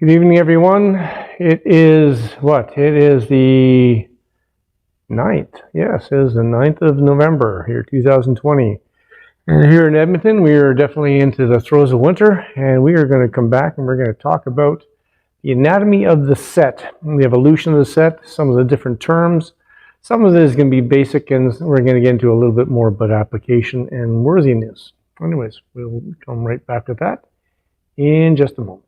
Good evening, everyone. It is what? It is the 9th. Yes, it is the 9th of November here, 2020. And here in Edmonton, we are definitely into the throes of winter, and we are going to come back and we're going to talk about the anatomy of the set, the evolution of the set, some of the different terms. Some of it is going to be basic, and we're going to get into a little bit more about application and worthiness. Anyways, we'll come right back to that in just a moment.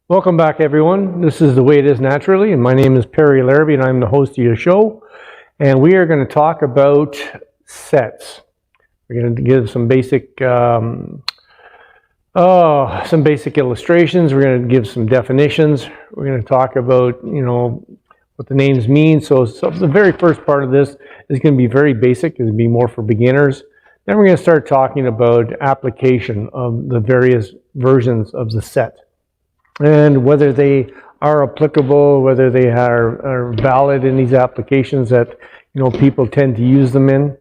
Welcome back, everyone. This is The Way It Is Naturally, and my name is Perry Larrabee, and I'm the host of your show. And we are going to talk about sets. We're going to give some basic illustrations. We're going to give some definitions. We're going to talk about, what the names mean. So the very first part of this is going to be very basic. It's going to be more for beginners. Then we're going to start talking about application of the various versions of the set, and whether they are applicable, whether they are valid in these applications that people tend to use them in.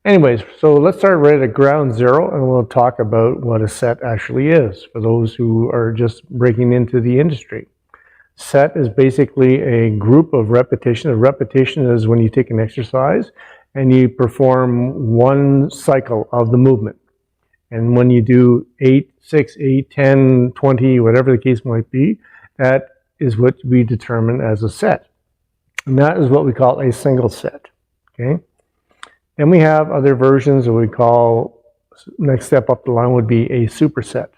Anyways, so let's start right at ground zero, and we'll talk about what a set actually is for those who are just breaking into the industry. Set is basically a group of repetition. A repetition is when you take an exercise and you perform one cycle of the movement. And when you do 8, 6, 8, 10, 20, whatever the case might be, that is what we determine as a set. And that is what we call a single set. Okay. Then we have other versions that we call, next step up the line would be a superset.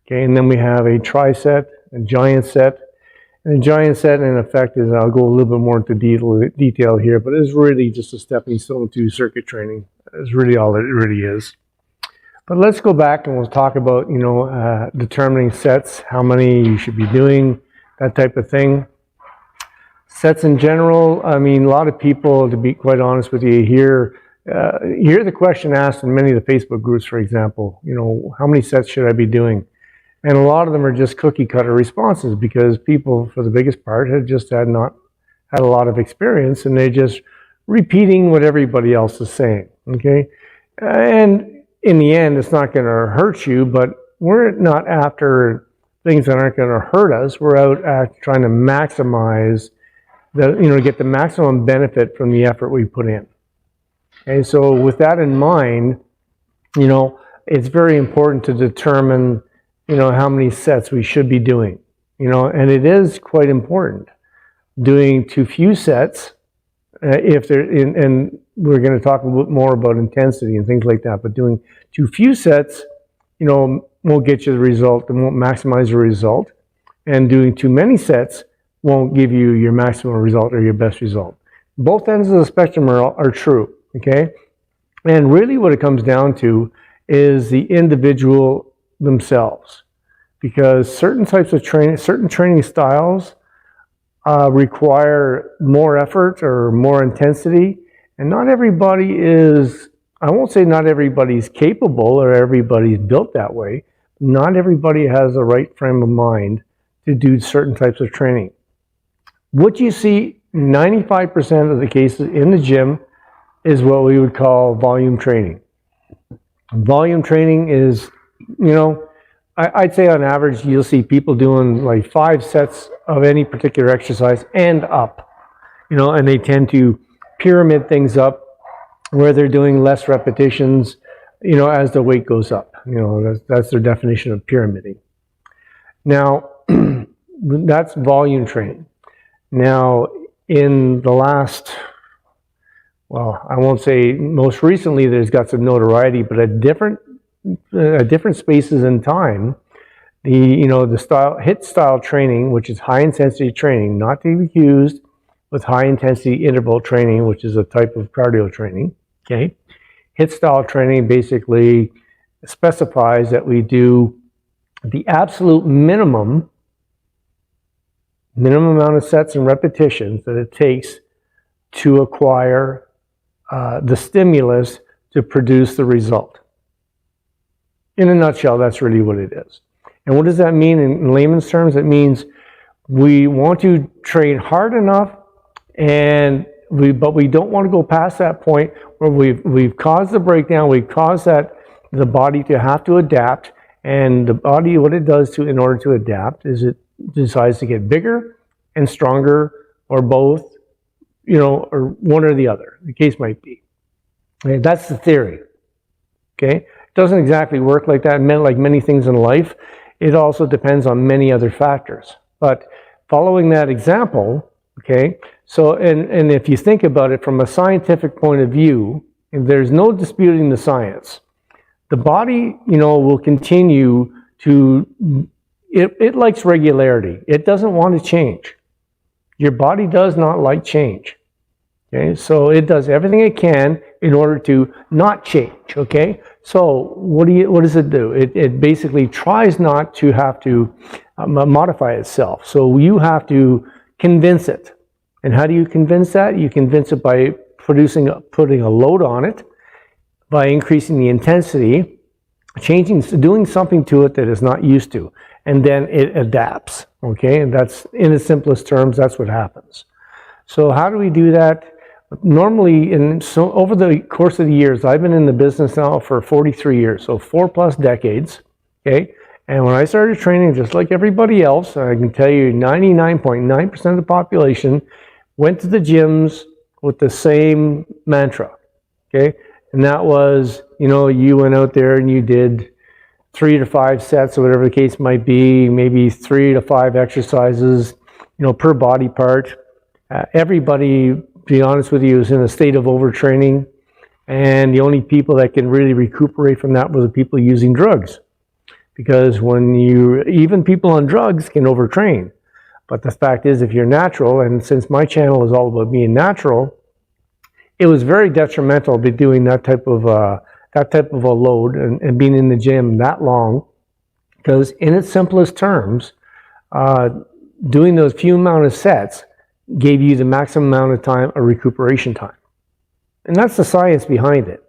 Okay. And then we have a triset, a giant set. And a giant set, in effect, is, I'll go a little bit more into detail here, but it's really just a stepping stone to circuit training. That's really all it really is. But let's go back and we'll talk about, determining sets, how many you should be doing, that type of thing. Sets in general, I mean, a lot of people, to be quite honest with you, hear the question asked in many of the Facebook groups, for example, how many sets should I be doing? And a lot of them are just cookie cutter responses because people, for the biggest part, have just not had a lot of experience, and they're just repeating what everybody else is saying, okay? And in the end, it's not going to hurt you, but we're not after things that aren't going to hurt us. We're out trying to maximize get the maximum benefit from the effort we put in. Okay, so with that in mind, it's very important to determine, how many sets we should be doing, and it is quite important. Doing too few sets, if they're and we're going to talk a bit more about intensity and things like that, but doing too few sets, won't get you the result and won't maximize the result. And doing too many sets won't give you your maximum result or your best result. Both ends of the spectrum are true, okay? And really what it comes down to is the individual themselves, because certain types of training, certain training styles require more effort or more intensity. And not everybody is, I won't say not everybody's capable or everybody's built that way. Not everybody has the right frame of mind to do certain types of training. What you see 95% of the cases in the gym is what we would call volume training. Volume training is, I'd say on average, you'll see people doing like 5 sets of any particular exercise and up, and they tend to pyramid things up where they're doing less repetitions, as the weight goes up. That's their definition of pyramiding. Now, that's volume training. Now, in the last well, I won't say most recently there's got some notoriety, but at different spaces in time, the style HIIT style training, which is high intensity training, not to be confused with high intensity interval training, which is a type of cardio training. Okay, HIIT style training basically specifies that we do the absolute minimum amount of sets and repetitions that it takes to acquire the stimulus to produce the result. In a nutshell, that's really what it is. And what does that mean in layman's terms? It means we want to train hard enough, but we don't want to go past that point where we've caused the breakdown, we've caused the body to have to adapt, and the body, what it does in order to adapt is it decides to get bigger and stronger, or both, or one or the other, the case might be. Okay, that's the theory. Okay, it doesn't exactly work like that. Like many things in life, it also depends on many other factors. But following that example, okay, so and if you think about it from a scientific point of view, there's no disputing the science. The body, will continue to, it likes regularity. It doesn't want to change. Your body does not like change. Okay, so it does everything it can in order to not change. Okay, so what does it do? It basically tries not to have to modify itself. So you have to convince it. And how do you convince that? You convince it by putting a load on it, by increasing the intensity, doing something to it that it's not used to, and then it adapts. Okay, and that's, in the simplest terms, that's what happens. So how do we do that? Normally, over the course of the years, I've been in the business now for 43 years, so 4+ decades. Okay, and when I started training, just like everybody else, I can tell you 99.9% of the population went to the gyms with the same mantra. Okay, and that was, you went out there and you did 3 to 5 sets or whatever the case might be, maybe 3 to 5 exercises, per body part. Everybody, to be honest with you, is in a state of overtraining, and the only people that can really recuperate from that were the people using drugs. Because even people on drugs can overtrain. But the fact is, if you're natural, and since my channel is all about being natural, it was very detrimental to be doing that type of a load and being in the gym that long, because in its simplest terms, doing those few amount of sets gave you the maximum amount of time of recuperation time. And that's the science behind it.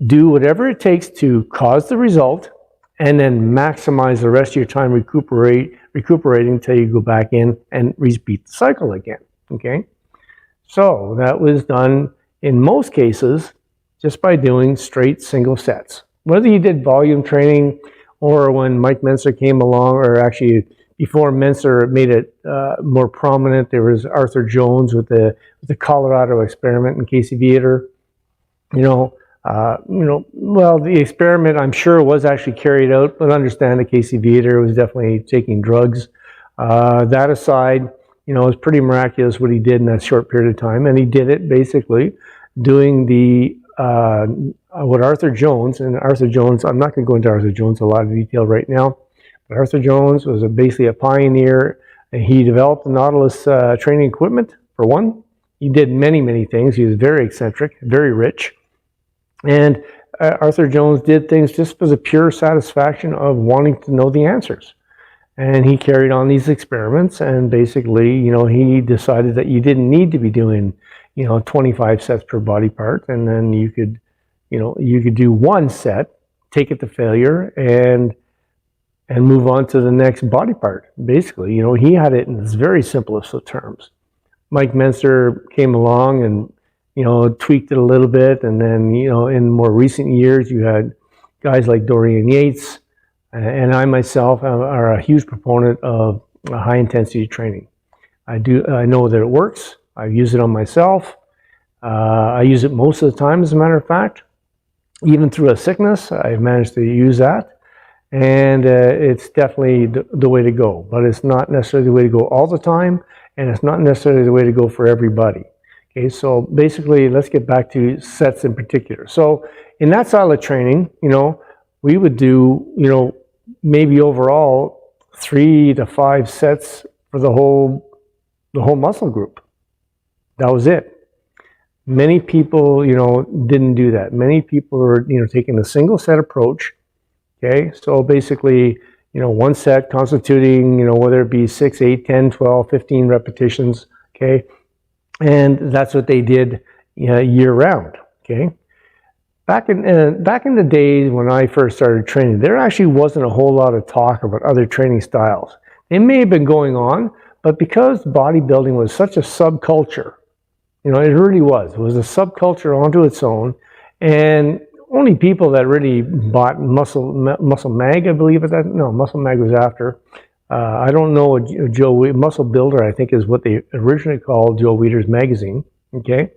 Do whatever it takes to cause the result, and then maximize the rest of your time recuperating until you go back in and repeat the cycle again. Okay? So that was done in most cases just by doing straight single sets. Whether you did volume training, or when Mike Mentzer came along, or actually before Mentzer made it more prominent, there was Arthur Jones with the Colorado experiment in Casey Viator. Well, the experiment, I'm sure, was actually carried out, but understand that Casey Viator was definitely taking drugs. That aside, it was pretty miraculous what he did in that short period of time, and he did it basically doing what Arthur Jones, I'm not going to go into Arthur Jones a lot of detail right now, but Arthur Jones was basically a pioneer, and he developed the Nautilus training equipment, for one. He did many, many things. He was very eccentric, very rich. And Arthur Jones did things just for the pure satisfaction of wanting to know the answers. And he carried on these experiments, and basically, he decided that you didn't need to be doing, 25 sets per body part, and then you could do one set, take it to failure, and move on to the next body part. Basically, he had it in its very simplest of terms. Mike Mentzer came along and tweaked it a little bit, and then in more recent years you had guys like Dorian Yates, and I myself are a huge proponent of high intensity training. I know that it works. I use it on myself. I use it most of the time, as a matter of fact. Even through a sickness, I've managed to use that, and it's definitely the way to go. But it's not necessarily the way to go all the time, and it's not necessarily the way to go for everybody. Okay, so basically, let's get back to sets in particular. So in that style of training, we would do, maybe overall 3 to 5 sets for the whole muscle group. That was it. Many people, didn't do that. Many people were, taking a single set approach. Okay, so basically, one set constituting, whether it be 6, 8, 10, 12, 15 repetitions. Okay, and that's what they did year round. Okay, back in the days when I first started training, there actually wasn't a whole lot of talk about other training styles. They may have been going on, but because bodybuilding was such a subculture, it really was. It was a subculture onto its own, and only people that really bought Muscle Mag, I believe, Muscle Mag was after. I don't know what Muscle Builder, I think, is what they originally called Joe Weider's magazine. Okay,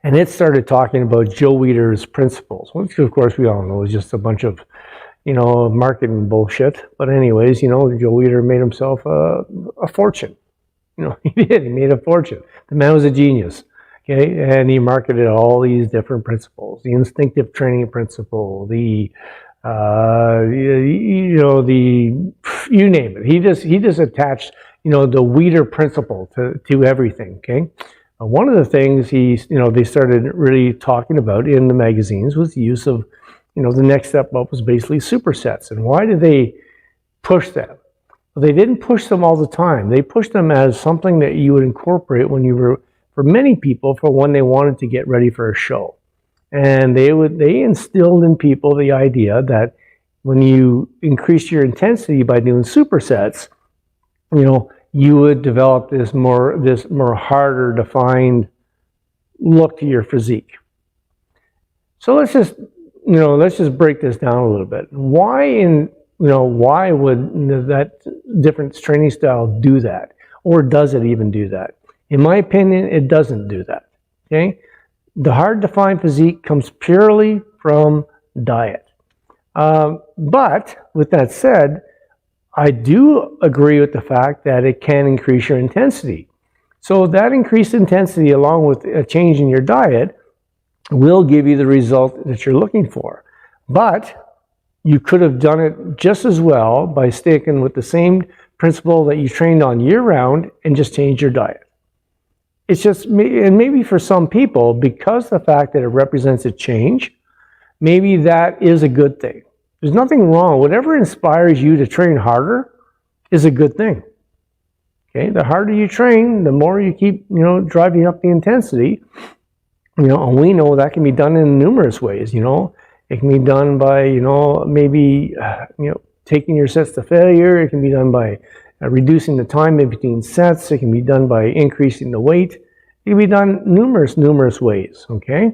and it started talking about Joe Weider's principles, which of course we all know is just a bunch of marketing bullshit. But anyways, Joe Weider made himself a fortune. He did. He made a fortune. The man was a genius. Okay, and he marketed all these different principles: the instinctive training principle, the you name it. He just attached the Weider principle to everything. Okay, one of the things they started really talking about in the magazines was the use of the next step up was basically supersets. And why did they push that? Well, they didn't push them all the time. They pushed them as something that you would incorporate when you were, for many people, for when they wanted to get ready for a show. And they instilled in people the idea that when you increase your intensity by doing supersets, you would develop this more harder defined look to your physique. So let's just break this down a little bit. Why would that different training style do that? Or does it even do that? In my opinion, it doesn't do that. Okay? The hard defined physique comes purely from diet. But with that said, I do agree with the fact that it can increase your intensity. So that increased intensity, along with a change in your diet, will give you the result that you're looking for. But you could have done it just as well by sticking with the same principle that you trained on year round and just change your diet. It's just, and maybe for some people, because the fact that it represents a change, maybe that is a good thing. There's nothing wrong. Whatever inspires you to train harder is a good thing. Okay, the harder you train, the more you keep, driving up the intensity. And we know that can be done in numerous ways. It can be done by, maybe, taking your sets to failure. It can be done by reducing the time in between sets. It can be done by increasing the weight. It can be done numerous ways, okay?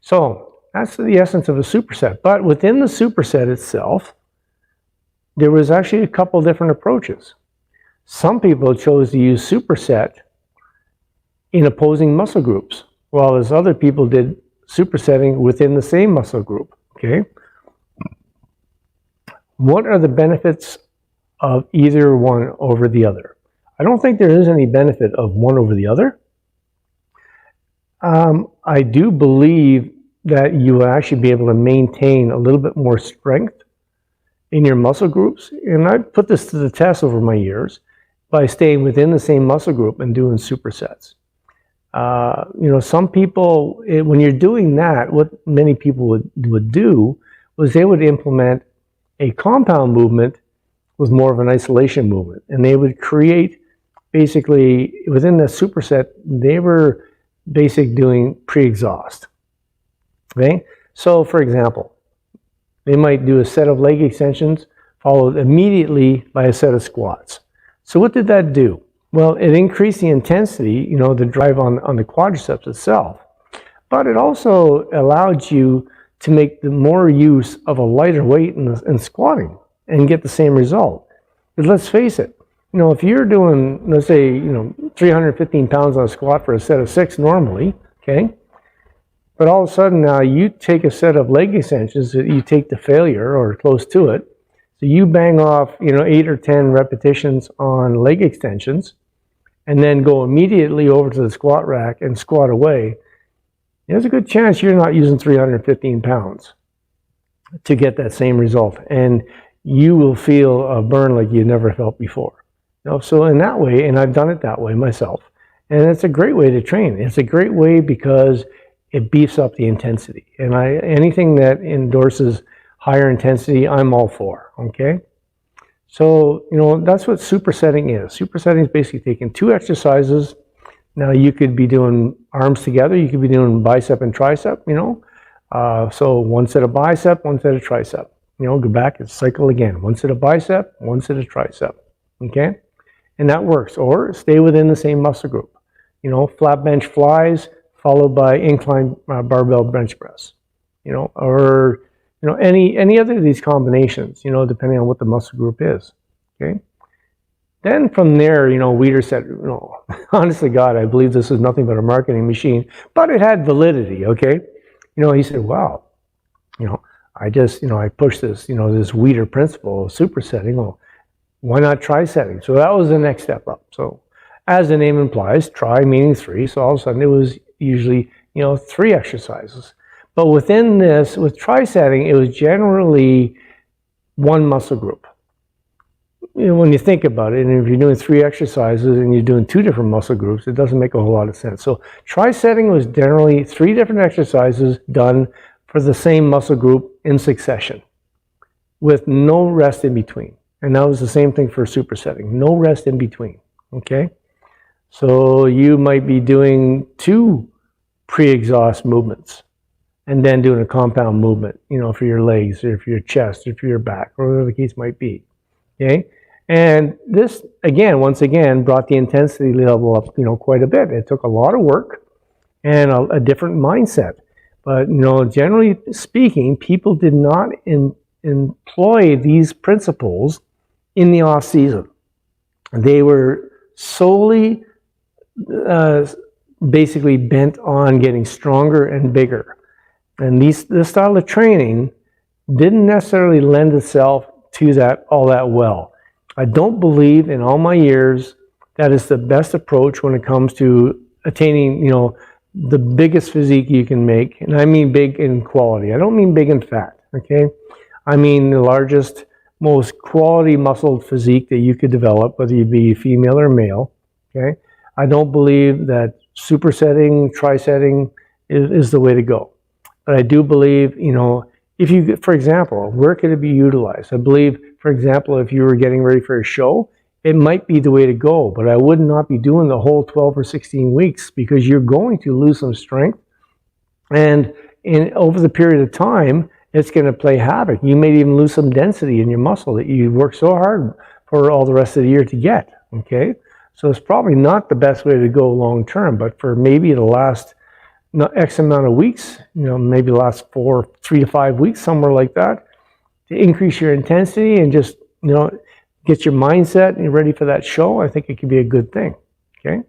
So that's the essence of a superset. But within the superset itself, there was actually a couple different approaches. Some people chose to use superset in opposing muscle groups, while as other people did supersetting within the same muscle group, okay? What are the benefits of either one over the other? I don't think there is any benefit of one over the other. I do believe that you will actually be able to maintain a little bit more strength in your muscle groups. And I've put this to the test over my years by staying within the same muscle group and doing supersets. Some people, when you're doing that, what many people would do was they would implement a compound movement with more of an isolation movement. And they would create, basically, within the superset, they were basically doing pre-exhaust. Okay? So, for example, they might do a set of leg extensions followed immediately by a set of squats. So what did that do? Well, it increased the intensity, the drive on the quadriceps itself. But it also allowed you to make the more use of a lighter weight in squatting and get the same result. But let's face it, if you're doing, let's say, 315 pounds on a squat for a set of 6 normally, okay? But all of a sudden now you take a set of leg extensions that you take to failure or close to it. So you bang off, 8 or 10 repetitions on leg extensions, and then go immediately over to the squat rack and squat away, there's a good chance you're not using 315 pounds to get that same result. And you will feel a burn like you never felt before. So in that way, and I've done it that way myself, and it's a great way to train. It's a great way because it beefs up the intensity. And anything that endorses higher intensity, I'm all for, okay? So, that's what supersetting is. Supersetting is basically taking 2 exercises. Now, you could be doing arms together. You could be doing bicep and tricep, So 1 set of bicep, 1 set of tricep. Go back and cycle again. 1 set of bicep, 1 set of tricep, okay? And that works. Or stay within the same muscle group. Flat bench flies followed by incline barbell bench press, or any other of these combinations, depending on what the muscle group is, okay? Then from there, Weider said, honestly, God, I believe this is nothing but a marketing machine, but it had validity, okay? He said, wow, I pushed this, this Weider principle of supersetting. Well, why not try setting? So that was the next step up. So as the name implies, try meaning 3. So all of a sudden it was usually, 3 exercises. But within this, with tri-setting, it was generally 1 muscle group. When you think about it, and if you're doing 3 exercises and you're doing 2 different muscle groups, it doesn't make a whole lot of sense. So tri-setting was generally 3 different exercises done for the same muscle group in succession with no rest in between. And that was the same thing for supersetting, no rest in between, okay? So you might be doing 2 pre-exhaust movements and then doing a compound movement, for your legs or for your chest or for your back or whatever the case might be, okay? And this, once again, brought the intensity level up, quite a bit. It took a lot of work and a different mindset. But, generally speaking, people did not employ these principles in the off season. They were solely basically bent on getting stronger and bigger. And this style of training didn't necessarily lend itself to that all that well. I don't believe in all my years that is the best approach when it comes to attaining, the biggest physique you can make. And I mean big in quality. I don't mean big in fat, okay? I mean the largest, most quality muscled physique that you could develop, whether you be female or male, okay? I don't believe that supersetting, tri-setting is the way to go. But I do believe, if you, for example, where could it be utilized? I believe, for example, if you were getting ready for a show, it might be the way to go, but I would not be doing the whole 12 or 16 weeks because you're going to lose some strength. And over the period of time, it's going to play havoc. You may even lose some density in your muscle that you worked so hard for all the rest of the year to get, okay? So it's probably not the best way to go long term, but for maybe the last X amount of weeks, maybe the last 3 to 5 weeks, somewhere like that, to increase your intensity and just, get your mindset and ready for that show, I think it could be a good thing, okay?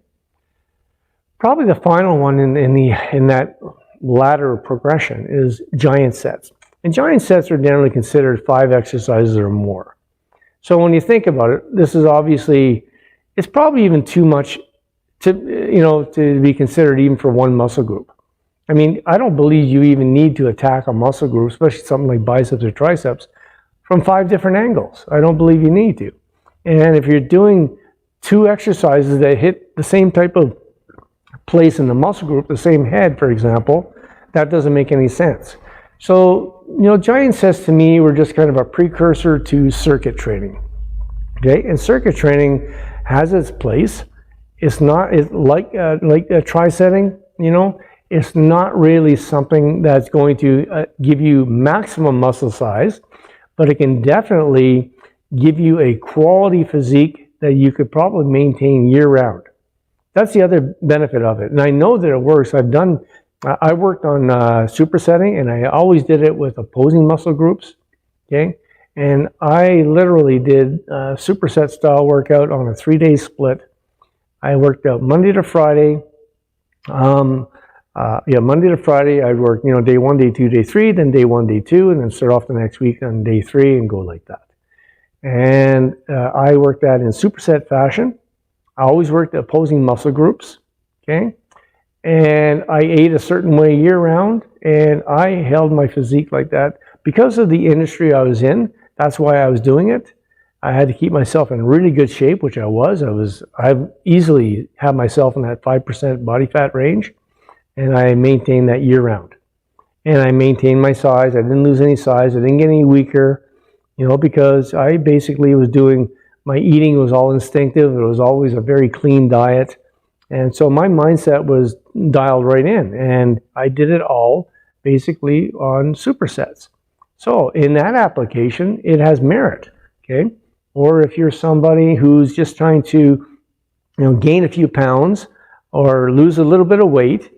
Probably the final one in that ladder progression is giant sets. And giant sets are generally considered 5 exercises or more. So when you think about it, this is obviously, it's probably even too much to be considered even for 1 muscle group. I mean, I don't believe you even need to attack a muscle group, especially something like biceps or triceps, from 5 different angles. I don't believe you need to. And if you're doing 2 exercises that hit the same type of place in the muscle group, the same head, for example, that doesn't make any sense. So, giant sets to me were just kind of a precursor to circuit training. Okay, and circuit training has its place. It's not like a tri-setting, it's not really something that's going to give you maximum muscle size, but it can definitely give you a quality physique that you could probably maintain year round. That's the other benefit of it. And I know that it works. I worked on supersetting, and I always did it with opposing muscle groups, okay? And I literally did superset style workout on a 3-day split. I worked out Monday to Friday. Monday to Friday, I'd work, day 1, day 2, day 3, then day 1, day 2, and then start off the next week on day 3 and go like that. And I worked that in superset fashion. I always worked opposing muscle groups, okay? And I ate a certain way year round, and I held my physique like that. Because of the industry I was in, that's why I was doing it. I had to keep myself in really good shape, which I was. I easily had myself in that 5% body fat range, and I maintained that year round. And I maintained my size. I didn't lose any size. I didn't get any weaker, because I basically was doing, my eating was all instinctive. It was always a very clean diet. And so my mindset was dialed right in, and I did it all basically on supersets. So in that application, it has merit, okay? Or if you're somebody who's just trying to, gain a few pounds or lose a little bit of weight,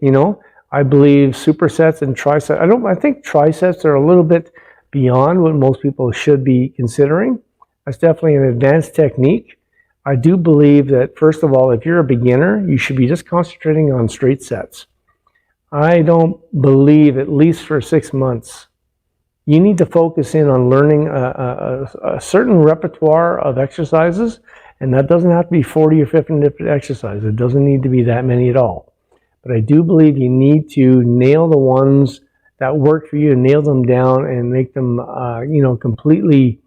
I believe supersets and trisets, I think trisets are a little bit beyond what most people should be considering. That's definitely an advanced technique. I do believe that, first of all, if you're a beginner, you should be just concentrating on straight sets. I don't believe, at least for 6 months, you need to focus in on learning a certain repertoire of exercises, and that doesn't have to be 40 or 50 different exercises. It doesn't need to be that many at all. But I do believe you need to nail the ones that work for you, nail them down, and make them, completely,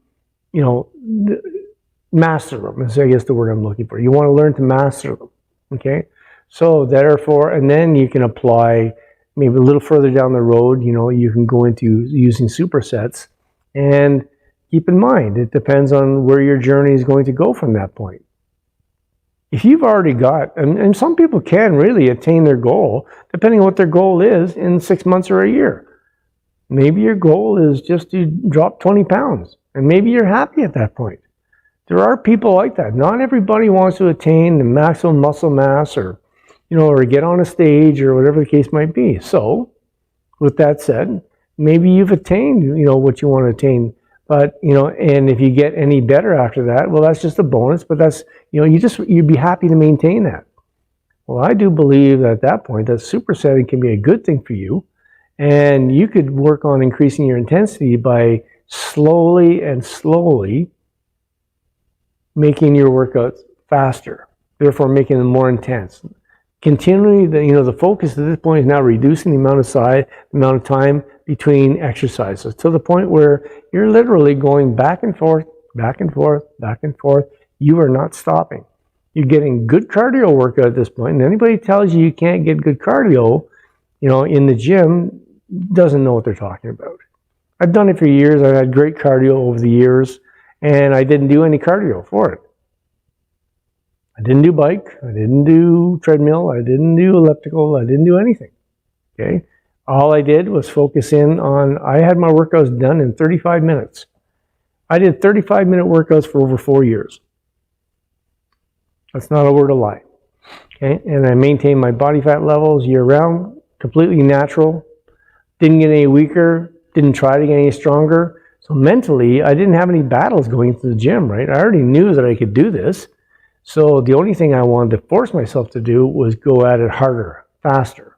master them is, I guess, the word I'm looking for. You want to learn to master them, okay? So therefore, and then you can apply maybe a little further down the road, you can go into using supersets. And keep in mind, it depends on where your journey is going to go from that point. If you've already got, and some people can really attain their goal, depending on what their goal is, in 6 months or a year. Maybe your goal is just to drop 20 pounds, and maybe you're happy at that point. There are people like that. Not everybody wants to attain the maximum muscle mass or get on a stage or whatever the case might be. So, with that said, maybe you've attained, what you want to attain. But, and if you get any better after that, well, that's just a bonus. But that's, you'd be happy to maintain that. Well, I do believe that at that point, that supersetting can be a good thing for you. And you could work on increasing your intensity by slowly making your workouts faster, therefore making them more intense. Continually, the focus at this point is now reducing the amount of time between exercises to the point where you're literally going back and forth, back and forth, back and forth. You are not stopping. You're getting good cardio workout at this point, and anybody tells you can't get good cardio, in the gym, doesn't know what they're talking about. I've done it for years. I've had great cardio over the years, and I didn't do any cardio for it. I didn't do bike, I didn't do treadmill, I didn't do elliptical, I didn't do anything, okay? All I did was focus in on, I had my workouts done in 35 minutes. I did 35-minute workouts for over 4 years. That's not a word of lie, okay? And I maintained my body fat levels year-round, completely natural, didn't get any weaker, didn't try to get any stronger. So mentally, I didn't have any battles going to the gym, right? I already knew that I could do this. So the only thing I wanted to force myself to do was go at it harder, faster.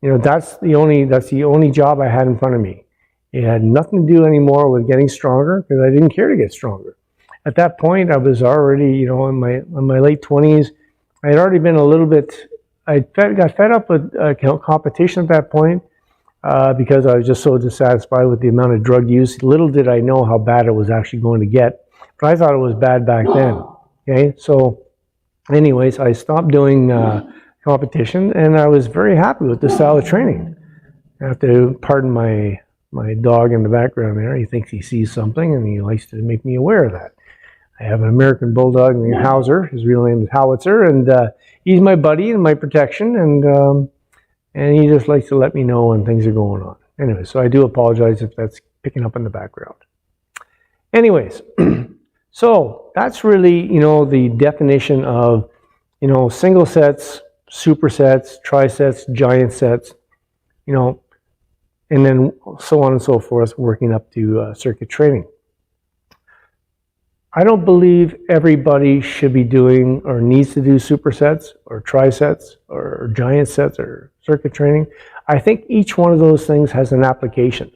That's the only job I had in front of me. It had nothing to do anymore with getting stronger, because I didn't care to get stronger. At that point, I was already, in my late 20s. I had already been a little bit, got fed up with competition at that point because I was just so dissatisfied with the amount of drug use. Little did I know how bad it was actually going to get, but I thought it was bad back then. Okay, so anyways, I stopped doing competition, and I was very happy with this style of training. I have to pardon my dog in the background there. He thinks he sees something, and he likes to make me aware of that. I have an American Bulldog named Hauser. His real name is Howitzer, and he's my buddy and my protection, and he just likes to let me know when things are going on. Anyway, so I do apologize if that's picking up in the background. Anyways. So that's really, the definition of, single sets, supersets, trisets, giant sets, and then so on and so forth, working up to circuit training. I don't believe everybody should be doing or needs to do supersets or trisets or giant sets or circuit training. I think each one of those things has an application.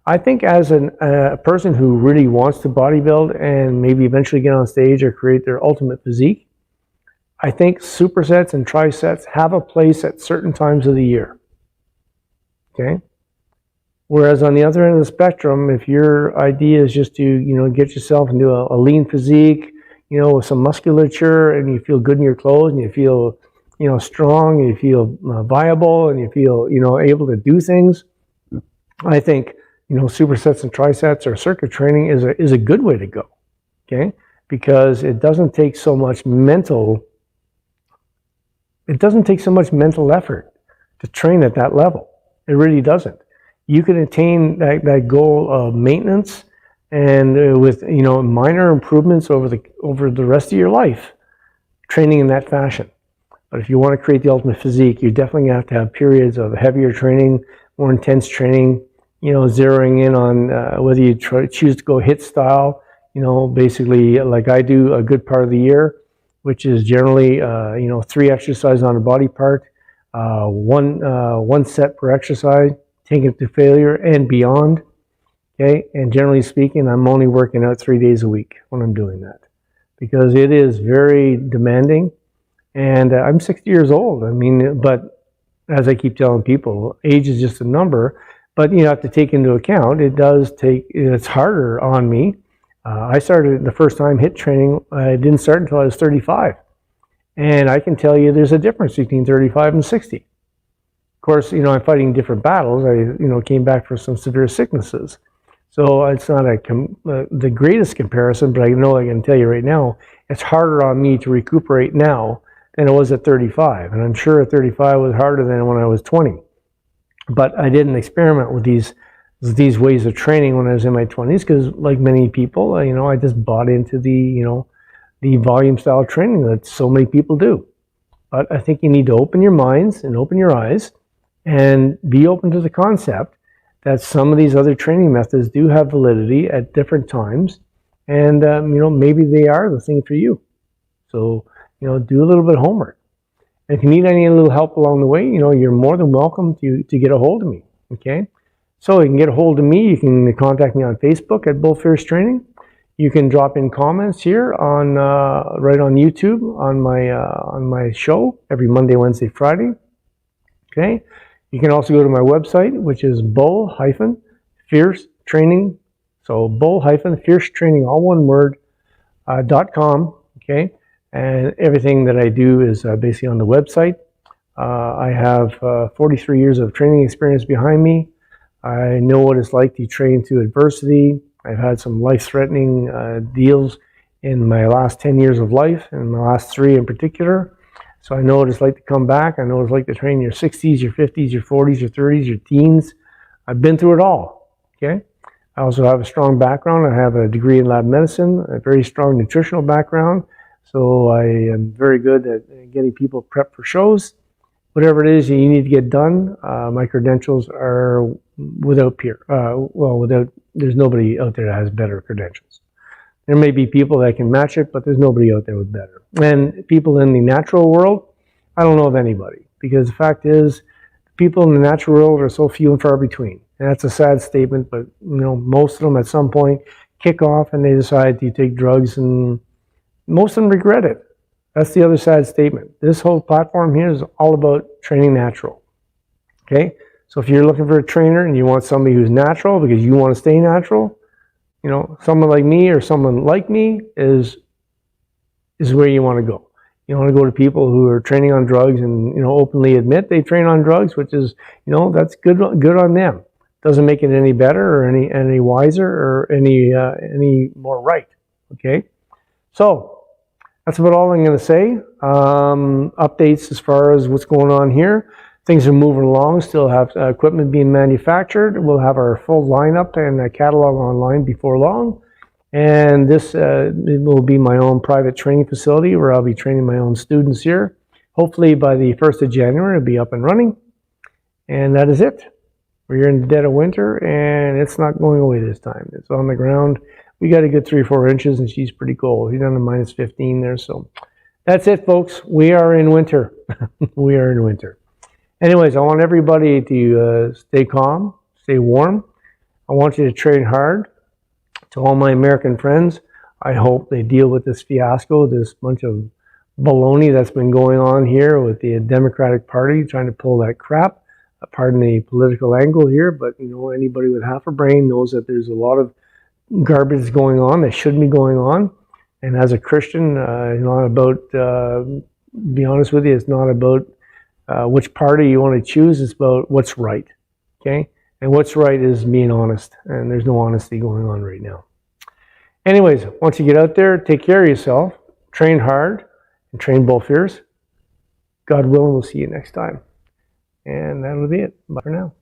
I think as a person who really wants to bodybuild and maybe eventually get on stage or create their ultimate physique, I think supersets and trisets have a place at certain times of the year. Okay? Whereas on the other end of the spectrum, if your idea is just to, get yourself into a lean physique, with some musculature, and you feel good in your clothes, and you feel, strong, and you feel viable, and you feel, able to do things, I think, supersets and trisets or circuit training is a good way to go. Okay? Because it doesn't take so much mental effort to train at that level. It really doesn't. You can attain that goal of maintenance and with minor improvements over the rest of your life, training in that fashion. But if you want to create the ultimate physique, you definitely have to have periods of heavier training, more intense training. Zeroing in on whether you choose to go HIIT style. Basically like I do a good part of the year, which is generally 3 exercises on a body part, one set per exercise, taking it to failure and beyond. Okay, and generally speaking, I'm only working out 3 days a week when I'm doing that, because it is very demanding, and I'm 60 years old. But as I keep telling people, age is just a number, but you have to take into account, it's harder on me. I started the first time HIIT training, I didn't start until I was 35. And I can tell you there's a difference between 35 and 60. Of course, I'm fighting different battles. I, came back from some severe sicknesses. So it's not the greatest comparison, but I know I can tell you right now, it's harder on me to recuperate now than it was at 35. And I'm sure at 35 was harder than when I was 20. But I didn't experiment with these ways of training when I was in my 20s, because like many people, I just bought into the volume style training that so many people do. But I think you need to open your minds and open your eyes and be open to the concept that some of these other training methods do have validity at different times, and maybe they are the thing for you. So do a little bit of homework. And if you need any little help along the way, you're more than welcome to get a hold of me. Okay, so you can get a hold of me. You can contact me on Facebook at Bull Fierce Training. You can drop in comments here on right on YouTube on my show every Monday, Wednesday, Friday. Okay, you can also go to my website, which is Bull-Fierce Training. So Bull-Fierce Training, all one word, .com. Okay, and everything that I do is basically on the website. I have 43 years of training experience behind me. I know what it's like to train through adversity. I've had some life-threatening deals in my last 10 years of life, and the last 3 in particular. So I know what it's like to come back. I know what it's like to train your 60s, your 50s, your 40s, your 30s, your teens. I've been through it all, okay? I also have a strong background. I have a degree in lab medicine, a very strong nutritional background. So I am very good at getting people prepped for shows. Whatever it is you need to get done, my credentials are without peer. There's nobody out there that has better credentials. There may be people that can match it, but there's nobody out there with better. And people in the natural world, I don't know of anybody, because the fact is, people in the natural world are so few and far between. And that's a sad statement, but most of them at some point kick off and they decide to take drugs, and most of them regret it. That's the other sad statement. This whole platform here is all about training natural. Okay? So if you're looking for a trainer and you want somebody who's natural because you want to stay natural, someone like me or someone like me is where you want to go. You don't want to go to people who are training on drugs and openly admit they train on drugs, which is that's good on them. Doesn't make it any better or any wiser or any more right. Okay, so that's about all I'm going to say. Updates as far as what's going on here. Things are moving along. Still have equipment being manufactured. We'll have our full lineup and a catalog online before long. And this it will be my own private training facility where I'll be training my own students here. Hopefully by the 1st of January, it'll be up and running. And that is it. We're in the dead of winter, and it's not going away this time. It's on the ground. We got a good 3 or 4 inches, and she's pretty cold. She's down to minus 15 there. So that's it, folks. We are in winter. We are in winter. Anyways, I want everybody to stay calm, stay warm. I want you to train hard. To all my American friends, I hope they deal with this fiasco, this bunch of baloney that's been going on here with the Democratic Party trying to pull that crap. Pardon the political angle here, but anybody with half a brain knows that there's a lot of garbage going on that shouldn't be going on. And as a Christian, not about, be honest with you, it's not about which party you want to choose. It's about what's right. Okay? And what's right is being honest. And there's no honesty going on right now. Anyways, once you get out there, take care of yourself, train hard, and train both ears. God willing, we'll see you next time. And that'll be it. Bye for now.